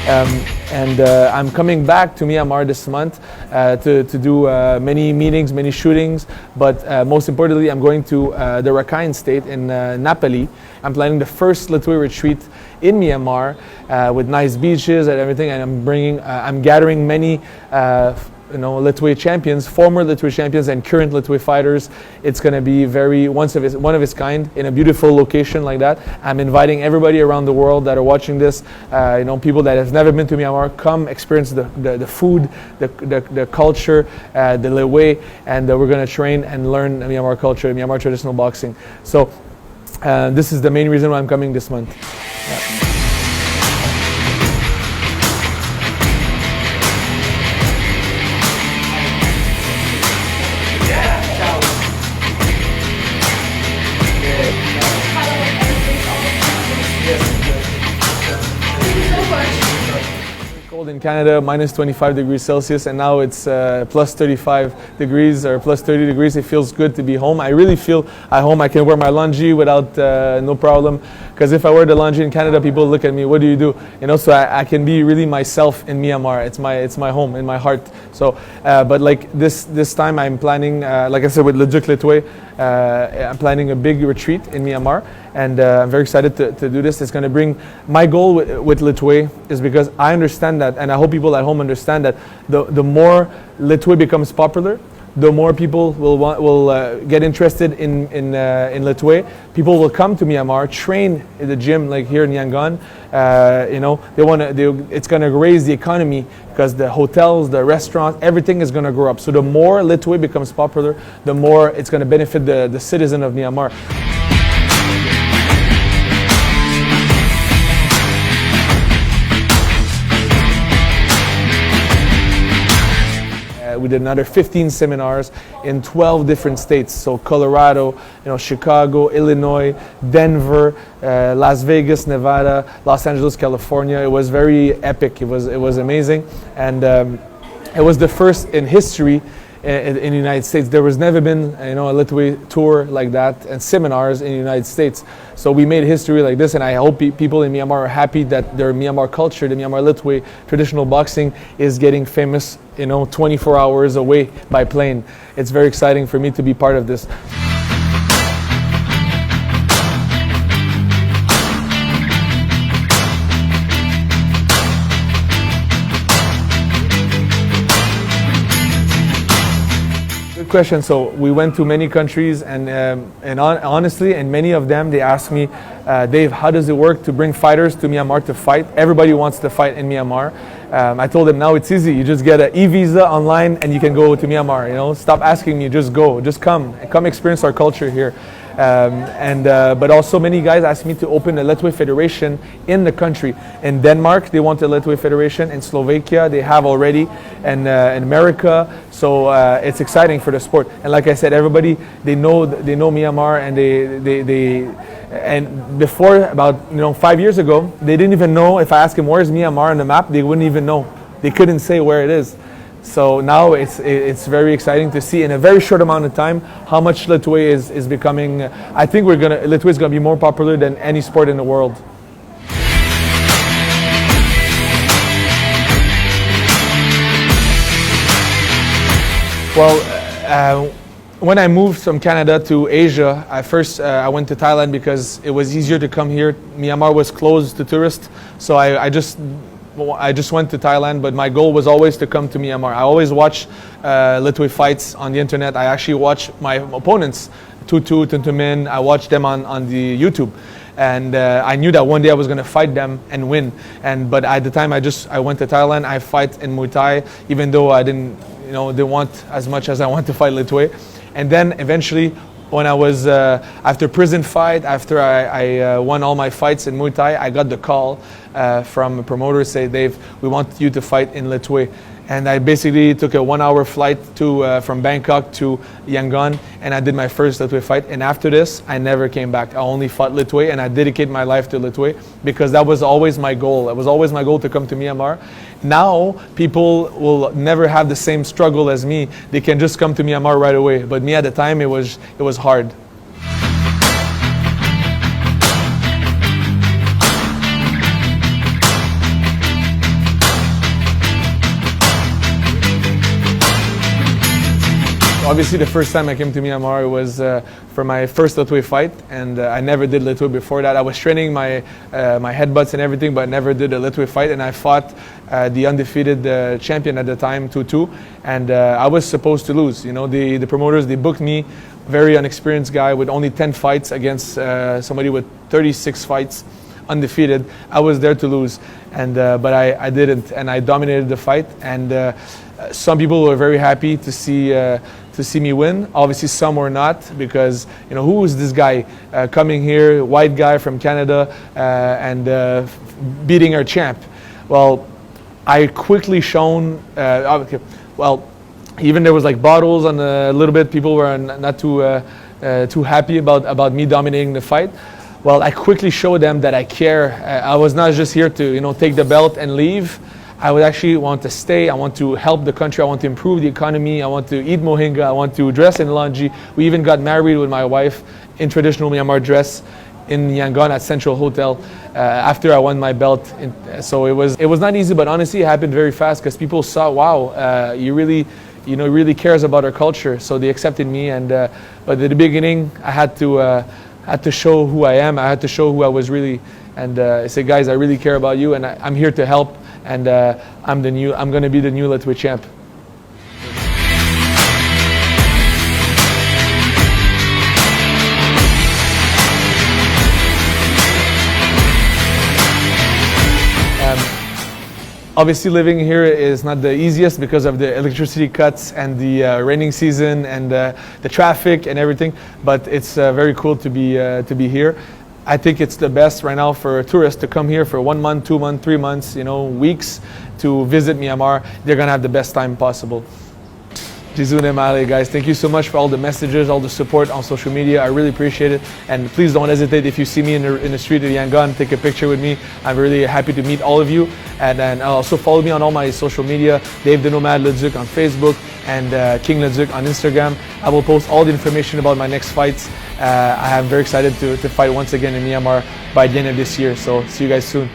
I'm coming back to Myanmar this month to do many meetings, many shootings, but most importantly, I'm going to the Rakhine state in Napoli. I'm planning the first Lethwei retreat in Myanmar with nice beaches and everything, and I'm gathering many Lethwei champions, former Lethwei champions and current Lethwei fighters. It's going to be very one of its kind in a beautiful location like that. I'm inviting everybody around the world that are watching this, people that have never been to Myanmar, come experience the food, the culture, the Lethwei, and we're going to train and learn Myanmar culture, Myanmar traditional boxing. So this is the main reason why I'm coming this month. Yeah. Cold in Canada, minus 25 degrees Celsius, and now it's plus 35 degrees or plus 30 degrees. It feels good to be home. I really feel at home. I can wear my lungi without no problem, because if I wear the lungi in Canada, people look at me, what do you do? So I can be really myself in Myanmar. It's my home, in my heart. So, but like this time I'm planning, like I said, with Leduc Lethwei, I'm planning a big retreat in Myanmar, and I'm very excited to do this. It's going to bring, my goal with Lethwei is because I understand that, and I hope people at home understand that the more Lethwei becomes popular, the more people will get interested in Lethwei. People will come to Myanmar, train in the gym like here in Yangon. It's going to raise the economy, because the hotels, the restaurants, everything is going to grow up. So the more Lethwei becomes popular, the more it's going to benefit the citizen of Myanmar. We did another 15 seminars in 12 different states. So Colorado, Chicago, Illinois, Denver, Las Vegas, Nevada, Los Angeles, California. It was very epic. It was amazing, and it was the first in history in the United States. There was never been a Lethwei tour like that and seminars in the United States. So we made history like this, and I hope people in Myanmar are happy that their Myanmar culture, the Myanmar Lethwei traditional boxing, is getting famous 24 hours away by plane. It's very exciting for me to be part of this. Good question. So we went to many countries, and honestly, in many of them, they asked me, Dave, how does it work to bring fighters to Myanmar to fight? Everybody wants to fight in Myanmar. I told them, now it's easy. You just get an e-visa online and you can go to Myanmar. Stop asking me, just go, just come experience our culture here. But also many guys asked me to open a Lethwei federation in the country. In Denmark, they want a Lethwei federation. In Slovakia, they have already, and in America. So it's exciting for the sport. And like I said, everybody, they know Myanmar, and before, about 5 years ago, they didn't even know. If I ask them where's Myanmar on the map, they wouldn't even know. They couldn't say where it is. So now it's very exciting to see in a very short amount of time how much Lethwei is becoming. I think Lethwei is going to be more popular than any sport in the world. Well, when I moved from Canada to Asia, I went to Thailand because it was easier to come here. Myanmar was closed to tourists, so I just went to Thailand, but my goal was always to come to Myanmar. I always watch Lethwei fights on the internet. I actually watch my opponents, Tutu, Tuntumin. I watch them on the YouTube. And I knew that one day I was going to fight them and win. But at the time, I went to Thailand. I fight in Muay Thai, even though I didn't want as much as I want to fight Lethwei. And then eventually, when I was after prison fight, after I won all my fights in Muay Thai, I got the call from a promoter say, Dave, we want you to fight in Lethwei. And I basically took a 1-hour flight from Bangkok to Yangon, and I did my first Lethwei fight. And after this, I never came back. I only fought Lethwei, and I dedicated my life to Lethwei because that was always my goal. It was always my goal to come to Myanmar. Now, people will never have the same struggle as me. They can just come to Myanmar right away. But me at the time, it was hard. Obviously, the first time I came to Myanmar was for my first Lethwei fight, and I never did Lethwei before that. I was training my headbutts and everything, but never did a Lethwei fight, and I fought the undefeated champion at the time, 2-2, and I was supposed to lose. You know, the promoters, they booked me, very unexperienced guy with only 10 fights against somebody with 36 fights, undefeated. I was there to lose, and but I didn't, and I dominated the fight, and some people were very happy to see me win. Obviously, some were not, because you know, who is this guy coming here, white guy from Canada, and beating our champ? Well, I quickly shown. Well, even there was like bottles on a little bit. People were not too happy about me dominating the fight. Well, I quickly showed them that I care. I was not just here to take the belt and leave. I would actually want to stay. I want to help the country. I want to improve the economy. I want to eat mohinga. I want to dress in Lanji. We even got married with my wife in traditional Myanmar dress in Yangon at Central Hotel after I won my belt. So it was not easy, but honestly, it happened very fast because people saw, wow, you really cares about our culture. So they accepted me. And but at the beginning, I had to show who I am. I had to show who I was really. And I said, guys, I really care about you, and I'm here to help. And I'm going to be the new Lethwei champ. Obviously, living here is not the easiest because of the electricity cuts and the raining season and the traffic and everything. But it's very cool to be here. I think it's the best right now for tourists to come here for 1 month, 2 months, 3 months, weeks to visit Myanmar. They're gonna have the best time possible. Jizune Male, guys, thank you so much for all the messages, all the support on social media. I really appreciate it. And please don't hesitate, if you see me in the street of Yangon, take a picture with me. I'm really happy to meet all of you. And then also follow me on all my social media, Dave the Nomad Leduc on Facebook and King Leduc on Instagram. I will post all the information about my next fights. I am very excited to fight once again in Myanmar by the end of this year. So see you guys soon.